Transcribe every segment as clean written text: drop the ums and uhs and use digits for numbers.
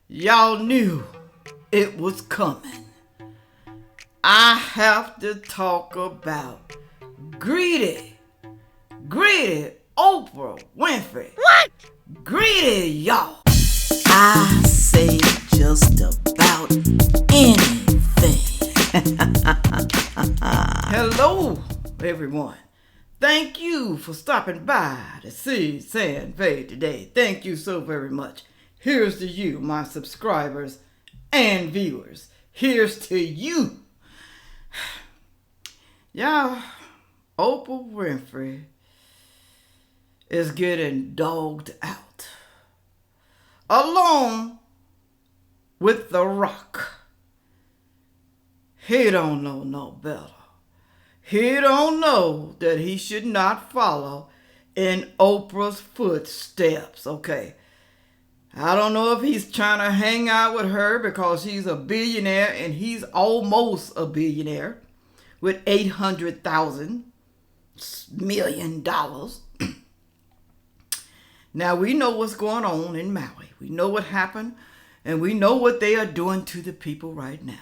Y'all knew it was coming. I have to talk about greedy Oprah Winfrey. What? Greedy, y'all. I say just about anything. Hello, everyone. Thank you for stopping by to see Sandfay today. Thank you so very much. Here's to you, my subscribers and viewers. Here's to you. Y'all, Oprah Winfrey is getting dogged out, along with The Rock. He don't know no better. He don't know that he should not follow in Oprah's footsteps, okay? I don't know if he's trying to hang out with her because she's a billionaire and he's almost a billionaire with $800 million. Now, we know what's going on in Maui. We know what happened, and we know what they are doing to the people right now.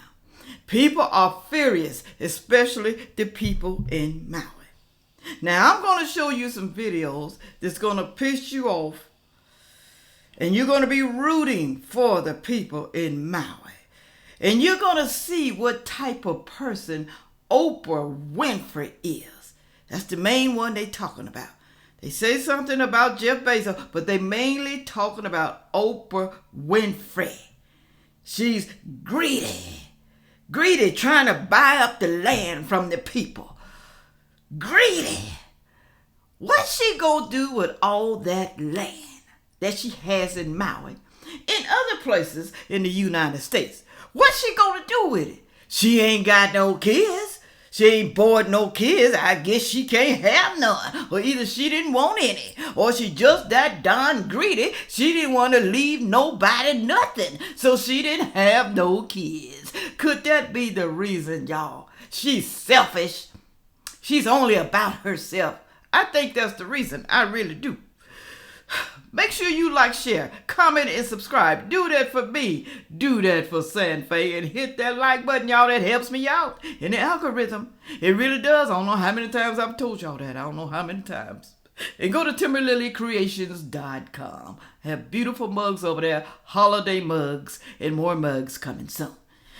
People are furious, especially the people in Maui. Now, I'm going to show you some videos that's going to piss you off, and you're going to be rooting for the people in Maui. And you're going to see what type of person Oprah Winfrey is. That's the main one they're talking about. They say something about Jeff Bezos, but they mainly talking about Oprah Winfrey. She's greedy, trying to buy up the land from the people. Greedy. What's she gonna do with all that land that she has in Maui and other places in the United States? What's she gonna do with it? She ain't got no kids. She ain't bored no kids. I guess she can't have none. Or either she didn't want any. Or she just that darn greedy. She didn't want to leave nobody nothing. So she didn't have no kids. Could that be the reason, y'all? She's selfish. She's only about herself. I think that's the reason. I really do. Make sure you like, share, comment, and subscribe. Do that for me. Do that for Sandfay. And hit that like button, y'all. That helps me out in the algorithm. It really does. I don't know how many times I've told y'all that. I don't know how many times. And go to TimberlilyCreations.com. Have beautiful mugs over there. Holiday mugs. And more mugs coming soon.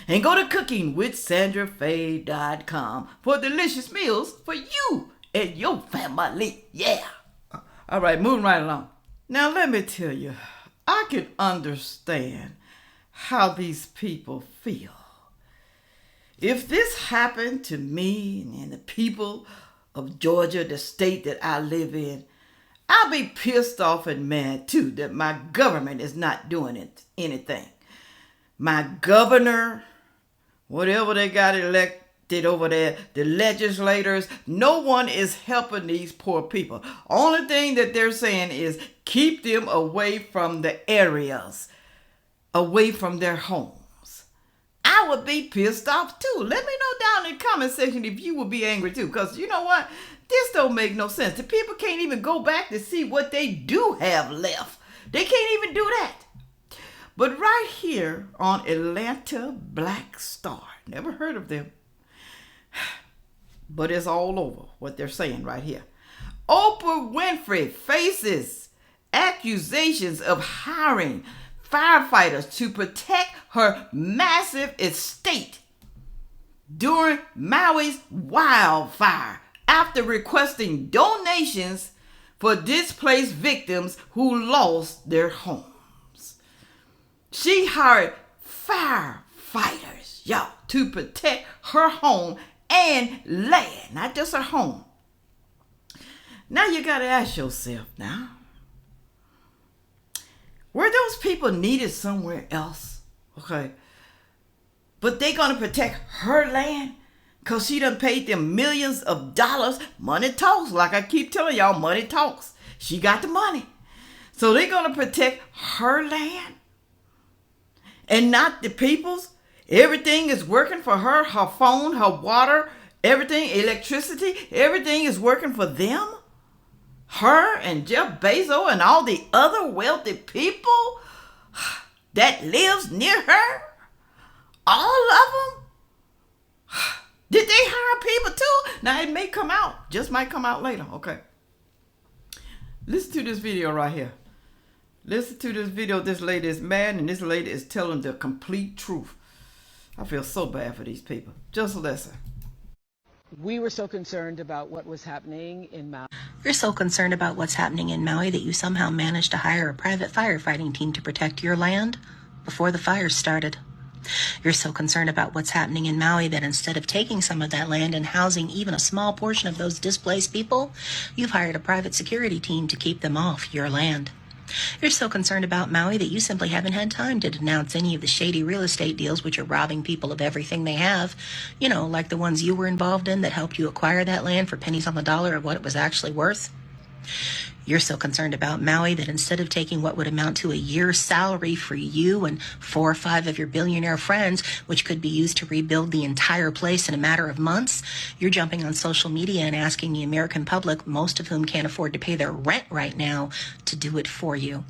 And go to CookingWithSandraFay.com for delicious meals for you and your family. Yeah. All right, moving right along. Now, let me tell you, I can understand how these people feel. If this happened to me and the people of Georgia, the state that I live in, I'll be pissed off and mad too that my government is not doing anything. My governor, whatever they got elected over there, the legislators, no one is helping these poor people. Only thing that they're saying is keep them away from the areas, away from their homes. I would be pissed off too. Let me know down in the comment section if you would be angry too, because you know what? This don't make no sense. The people can't even go back to see what they do have left. They can't even do that. But right here on Atlanta Black Star, never heard of them, but it's all over what they're saying right here. Oprah Winfrey faces accusations of hiring firefighters to protect her massive estate during Maui's wildfire after requesting donations for displaced victims who lost their homes. She hired firefighters, y'all, to protect her home and land, not just her home. Now you got to ask yourself now, were those people needed somewhere else? Okay. But they going to protect her land because she done paid them millions of dollars. Money talks. Like I keep telling y'all, money talks. She got the money. So they're going to protect her land and not the people's. Everything is working for her. Her phone, her water, everything, electricity, everything is working for them. Her and Jeff Bezos and all the other wealthy people that lives near her, all of them, did they hire people too? Now it may come out, just might come out later, okay? Listen to this video right here. Listen to this video. This lady is mad and this lady is telling the complete truth. I feel so bad for these people. Just listen. We were so concerned about what was happening in Maui. You're so concerned about what's happening in Maui that you somehow managed to hire a private firefighting team to protect your land before the fires started. You're so concerned about what's happening in Maui that instead of taking some of that land and housing even a small portion of those displaced people, you've hired a private security team to keep them off your land. You're so concerned about Maui that you simply haven't had time to denounce any of the shady real estate deals which are robbing people of everything they have, you know, like the ones you were involved in that helped you acquire that land for pennies on the dollar of what it was actually worth. You're so concerned about Maui that instead of taking what would amount to a year's salary for you and 4 or 5 of your billionaire friends, which could be used to rebuild the entire place in a matter of months, you're jumping on social media and asking the American public, most of whom can't afford to pay their rent right now, to do it for you.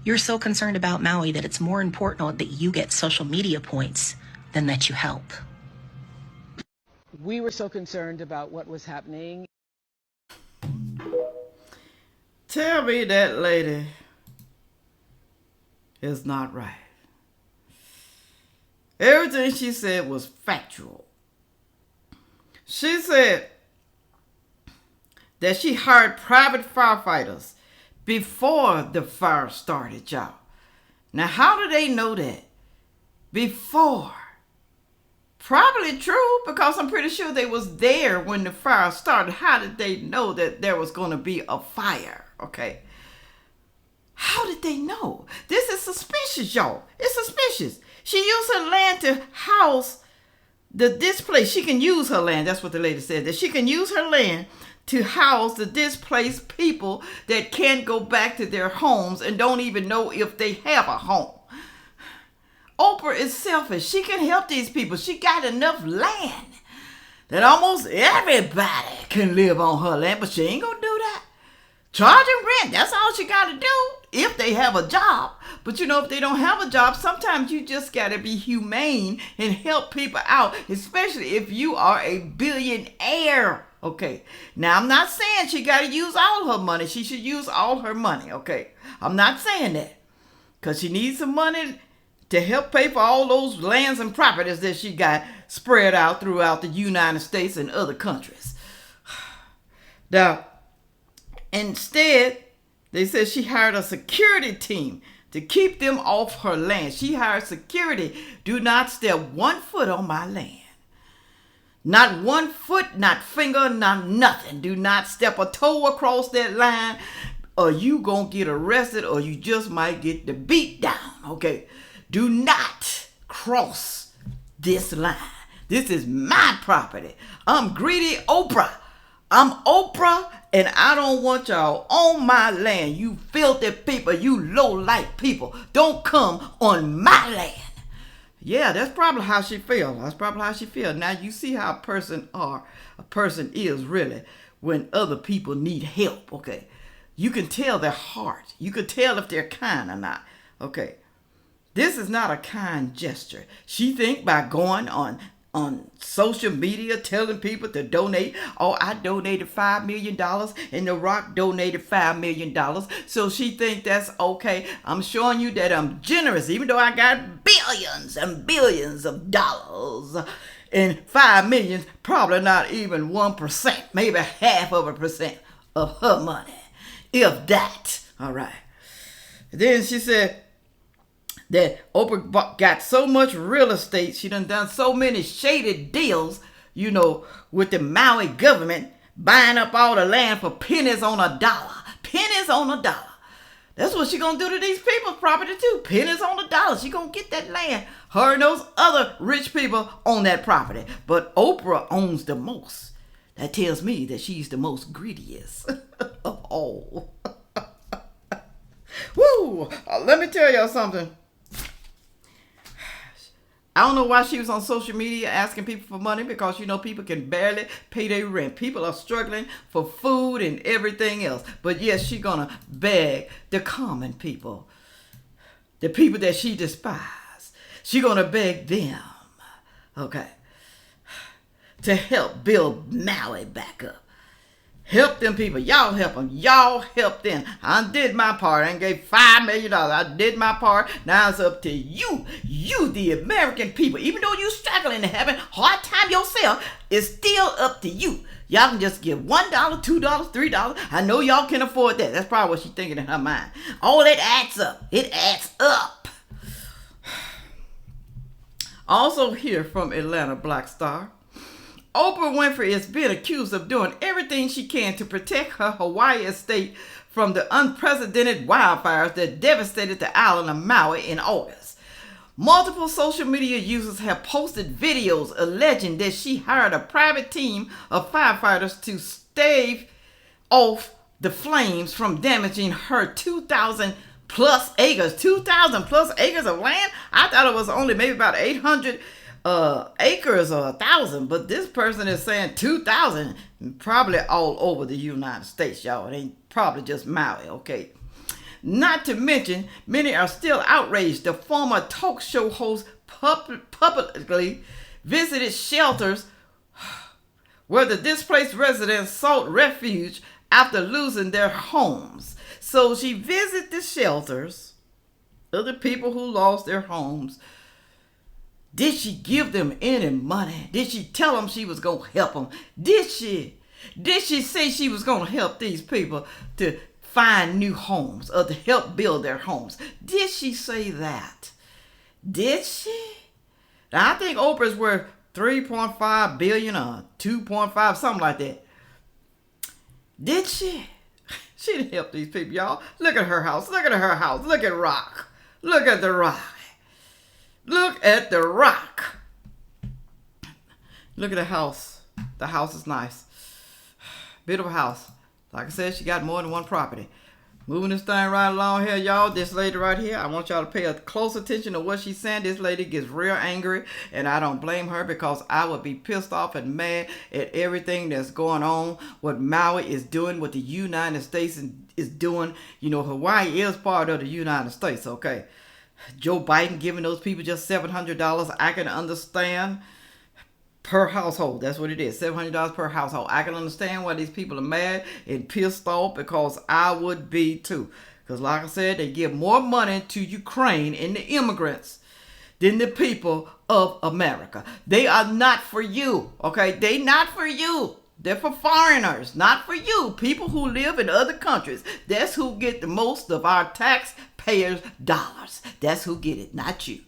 You're so concerned about Maui that it's more important that you get social media points than that you help. We were so concerned about what was happening. Tell me that lady is not right. Everything she said was factual. She said that she hired private firefighters before the fire started, y'all. Now, how do they know that? Before. Probably true, because I'm pretty sure they was there when the fire started. How did they know that there was going to be a fire? Okay. How did they know? This is suspicious, y'all. It's suspicious. She used her land to house the displaced. She can use her land. That's what the lady said. That she can use her land to house the displaced people that can't go back to their homes and don't even know if they have a home. Oprah is selfish. She can help these people. She got enough land that almost everybody can live on her land, but she ain't gonna do that. Charge them rent. That's all she got to do if they have a job. But you know, if they don't have a job, sometimes you just got to be humane and help people out, especially if you are a billionaire. Okay. Now, I'm not saying she got to use all her money. She should use all her money. Okay. I'm not saying that, because she needs some money to help pay for all those lands and properties that she got spread out throughout the United States and other countries. Now, instead, they said she hired a security team to keep them off her land. She hired security. Do not step 1 foot on my land. Not 1 foot, not finger, not nothing. Do not step a toe across that line, or you gonna get arrested, or you just might get the beat down. Okay? Do not cross this line. This is my property. I'm greedy Oprah. I'm Oprah, and I don't want y'all on my land. You filthy people, you low-life people. Don't come on my land. Yeah, that's probably how she feels. That's probably how she feels. Now you see how a person is really when other people need help, okay? You can tell their heart. You can tell if they're kind or not, okay? This is not a kind gesture. She think by going on social media telling people to donate. Oh, I donated $5 million and The Rock donated $5 million. So she think that's okay. I'm showing you that I'm generous, even though I got billions and billions of dollars. And 5 million, probably not even 1%, maybe 0.5% of her money. If that. All right. Then she said that Oprah got so much real estate, she done so many shady deals, you know, with the Maui government, buying up all the land for pennies on a dollar. Pennies on a dollar. That's what she gonna do to these people's property too. Pennies on a dollar. She gonna get that land. Her and those other rich people own that property. But Oprah owns the most. That tells me that she's the most greediest of all. Woo! Let me tell y'all something. I don't know why she was on social media asking people for money, because, you know, people can barely pay their rent. People are struggling for food and everything else. But yes, she's going to beg the common people, the people that she despises. She's going to beg them, okay, to help build Maui back up. Help them people. Y'all help them. Y'all help them. I did my part. I gave $5 million. I did my part. Now it's up to you. You, the American people. Even though you struggling and having a hard time yourself, it's still up to you. Y'all can just give $1, $2, $3. I know y'all can afford that. That's probably what she's thinking in her mind. All that adds up. It adds up. Also here from Atlanta Black Star, Oprah Winfrey is being accused of doing everything she can to protect her Hawaii estate from the unprecedented wildfires that devastated the island of Maui in August. Multiple social media users have posted videos alleging that she hired a private team of firefighters to stave off the flames from damaging her 2,000 plus acres. 2,000 plus acres of land? I thought it was only maybe about 800 acres or 1,000, but this person is saying 2,000, probably all over the United States, y'all. It ain't probably just Maui, okay? Not to mention, many are still outraged. The former talk show host publicly visited shelters where the displaced residents sought refuge after losing their homes. So she visited the shelters of the people who lost their homes. Did she give them any money? Did she tell them she was going to help them? Did she say she was going to help these people to find new homes or to help build their homes? Did she say that? Did she? Now, I think Oprah's worth $3.5 billion or $2.5, something like that. Did she? She didn't help these people, y'all. Look at her house. Look at her house. Look at rock. Look at the rock. Look at the rock. Look at the house. The house is nice. Beautiful house. Like I said, she got more than one property. Moving this thing right along here, y'all. This lady right here, I want y'all to pay close attention to what she's saying. This lady gets real angry, and I don't blame her, because I would be pissed off and mad at everything that's going on, what Maui is doing, what the United States is doing. You know, Hawaii is part of the United States, okay? Joe Biden giving those people just $700, I can understand. Per household, that's what it is, $700 per household. I can understand why these people are mad and pissed off, because I would be too. Because like I said, they give more money to Ukraine and the immigrants than the people of America. They are not for you, okay? They not for you. They're for foreigners, not for you. People who live in other countries. That's who get the most of our taxpayers' dollars. That's who get it, not you.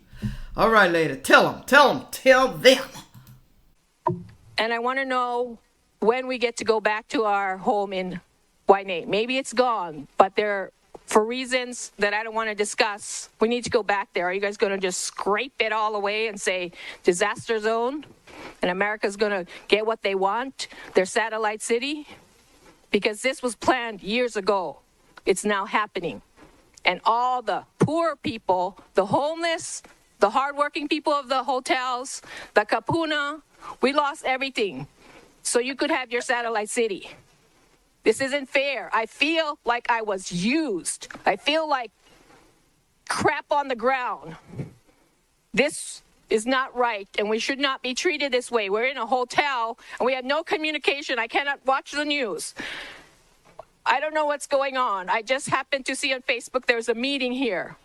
All right, lady, tell them. And I want to know when we get to go back to our home in Wainea. Maybe it's gone, but for reasons that I don't want to discuss, we need to go back there. Are you guys going to just scrape it all away and say disaster zone? And America's going to get what they want, their satellite city? Because this was planned years ago. It's now happening. And all the poor people, the homeless, the hardworking people of the hotels, the kapuna, we lost everything. So you could have your satellite city. This isn't fair. I feel like I was used. I feel like crap on the ground. This is not right, and we should not be treated this way. We're in a hotel, and we have no communication. I cannot watch the news. I don't know what's going on. I just happened to see on Facebook there's a meeting here.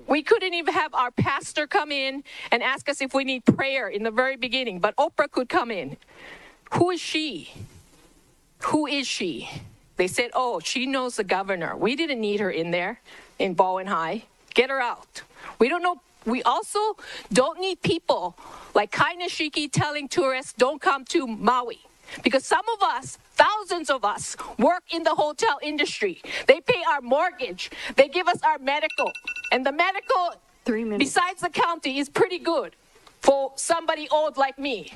We couldn't even have our pastor come in and ask us if we need prayer in the very beginning, but Oprah could come in. Who is she? Who is she? They said, oh, she knows the governor. We didn't need her in there in Bowen High. Get her out. We don't know. We also don't need people like Kai Nishiki telling tourists don't come to Maui. Because some of us, thousands of us, work in the hotel industry. They pay our mortgage. They give us our medical. And the medical, besides the county, is pretty good for somebody old like me.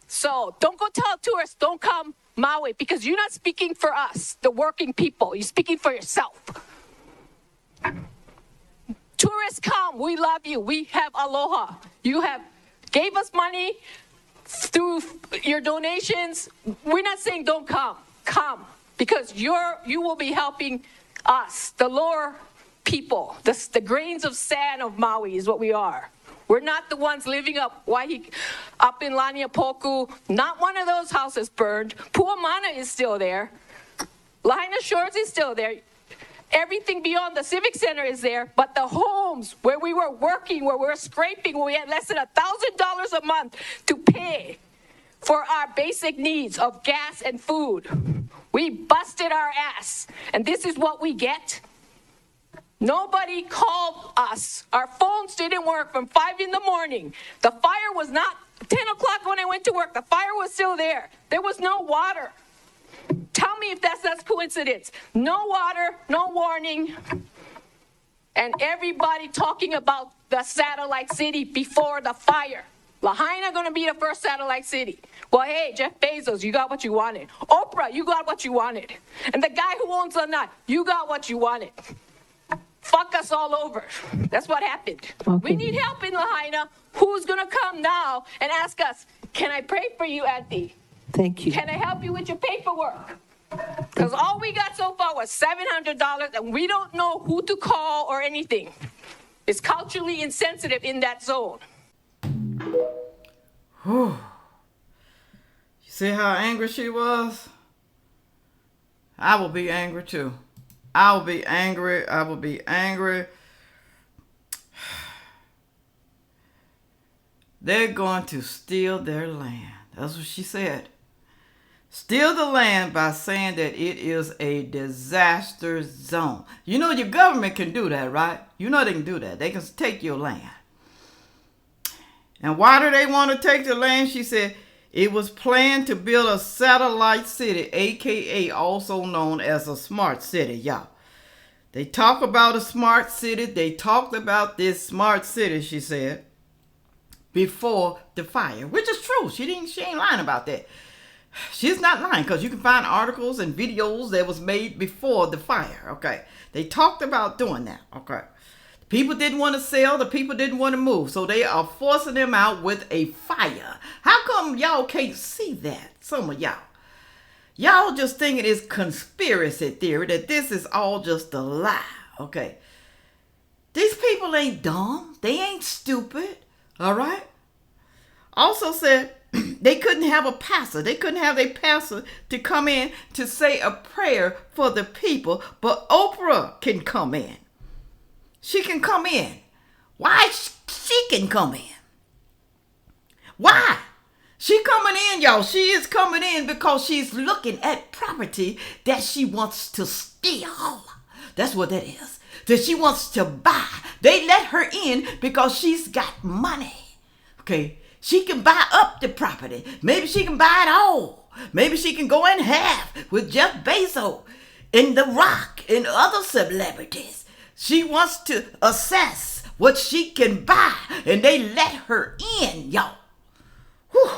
So don't go tell tourists, don't come Maui, because you're not speaking for us, the working people. You're speaking for yourself. Tourists tourists come, we love you. We have aloha. You have gave us money through your donations. We're not saying don't come. Come, because you will be helping us, the lower people. The grains of sand of Maui is what we are. We're not the ones living up in Laniapoku. Not one of those houses burned. Puamana is still there. Lahaina Shores is still there. Everything beyond the Civic Center is there, but the homes where we were working, where we were scraping, where we had less than $1,000 a month to pay for our basic needs of gas and food. We busted our ass, and this is what we get? Nobody called us. Our phones didn't work from 5 in the morning. The fire was not 10 o'clock when I went to work. The fire was still there. There was no water. Tell me if that's coincidence. No water, no warning. And everybody talking about the satellite city before the fire. Lahaina going to be the first satellite city. Well, hey, Jeff Bezos, you got what you wanted. Oprah, you got what you wanted. And the guy who owns the nut, you got what you wanted. Fuck us all over. That's what happened. Okay. We need help in Lahaina. Who's going to come now and ask us, can I pray for you, Auntie? Thank you. Can I help you with your paperwork? Because all we got so far was $700, and we don't know who to call or anything. It's culturally insensitive in that zone. Whew. You see how angry she was? I will be angry too. I will be angry. I will be angry. They're going to steal their land. That's what she said. Steal the land by saying that it is a disaster zone. You know your government can do that, right? You know they can do that. They can take your land. And why do they want to take the land? She said it was planned to build a satellite city, aka also known as a smart city, y'all. They talk about a smart city. They talked about this smart city, she said, before the fire, which is true. She ain't lying about that. She's not lying, because you can find articles and videos that was made before the fire, okay? They talked about doing that, okay? The people didn't want to sell. The people didn't want to move. So they are forcing them out with a fire. How come y'all can't see that? Some of y'all. Y'all just thinking it's conspiracy theory, that this is all just a lie, okay? These people ain't dumb. They ain't stupid, all right? Also said they couldn't have a pastor. They couldn't have a pastor to come in to say a prayer for the people, but Oprah can come in. She can come in. Why she can come in? Why? She coming in, y'all. She is coming in because she's looking at property that she wants to steal. That's what that is. That she wants to buy. They let her in because she's got money. Okay? She can buy up the property. Maybe she can buy it all. Maybe she can go in half with Jeff Bezos and The Rock and other celebrities. She wants to assess what she can buy, and they let her in, y'all. Whew.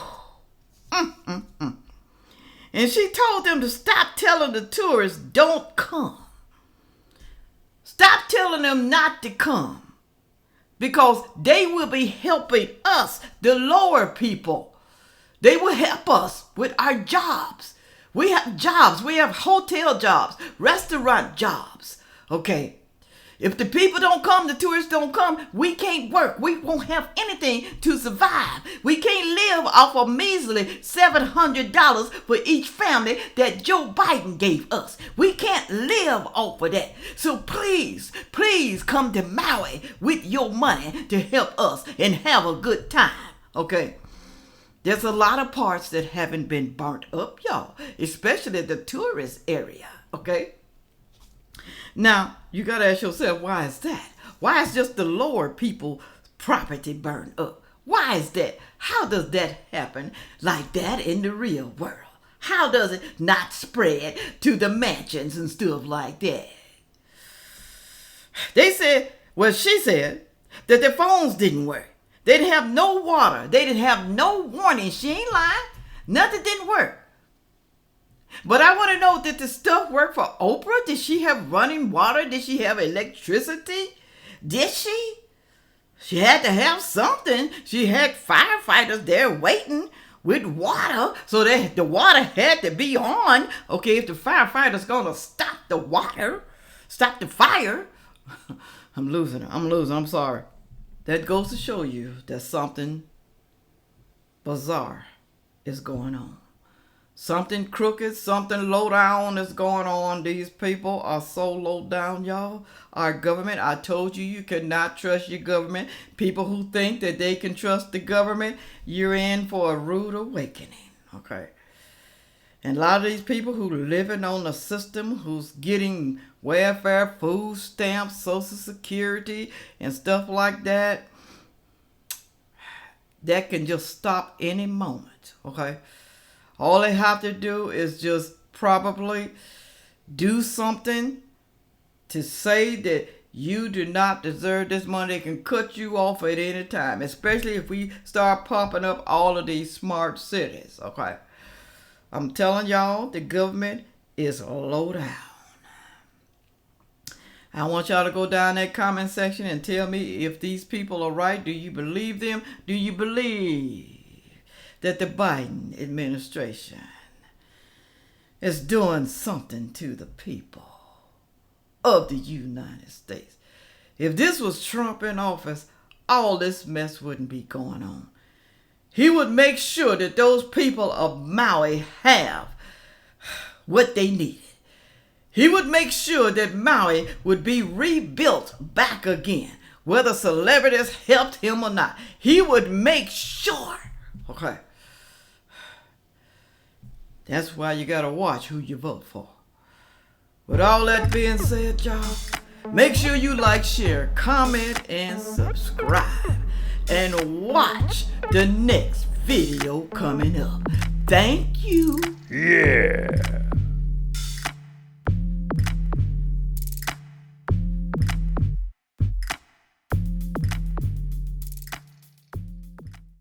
And she told them to stop telling the tourists don't come. Stop telling them not to come. Because they will be helping us, the lower people. They will help us with our jobs. We have jobs. We have hotel jobs, restaurant jobs. Okay. If the people don't come, the tourists don't come, we can't work. We won't have anything to survive. We can't live off a measly $700 for each family that Joe Biden gave us. We can't live off of that. So please, please come to Maui with your money to help us and have a good time. Okay? There's a lot of parts that haven't been burnt up, y'all, especially the tourist area. Okay? Now, you got to ask yourself, why is that? Why is just the lower people property burned up? Why is that? How does that happen like that in the real world? How does it not spread to the mansions and stuff like that? They said, well, she said that their phones didn't work. They didn't have no water. They didn't have no warning. She ain't lying. Nothing didn't work. But I want to know, did the stuff work for Oprah? Did she have running water? Did she have electricity? Did she? She had to have something. She had firefighters there waiting with water, so the water had to be on. Okay, if the firefighters gonna stop the water, stop the fire. I'm losing. I'm sorry. That goes to show you that something bizarre is going on. Something crooked, something low down is going on. These people are so low down, y'all. Our government, I told you, you cannot trust your government. People who think that they can trust the government, you're in for a rude awakening, okay? And a lot of these people who are living on the system, who's getting welfare, food stamps, Social Security, and stuff like that, that can just stop any moment, okay? All they have to do is just probably do something to say that you do not deserve this money. They can cut you off at any time, especially if we start popping up all of these smart cities, okay? I'm telling y'all, the government is low down. I want y'all to go down that comment section and tell me if these people are right. Do you believe them? Do you believe that the Biden administration is doing something to the people of the United States? If this was Trump in office, all this mess wouldn't be going on. He would make sure that those people of Maui have what they needed. He would make sure that Maui would be rebuilt back again, whether celebrities helped him or not. He would make sure, okay? That's why you gotta watch who you vote for. With all that being said, y'all, make sure you like, share, comment, and subscribe. And watch the next video coming up. Thank you. Yeah.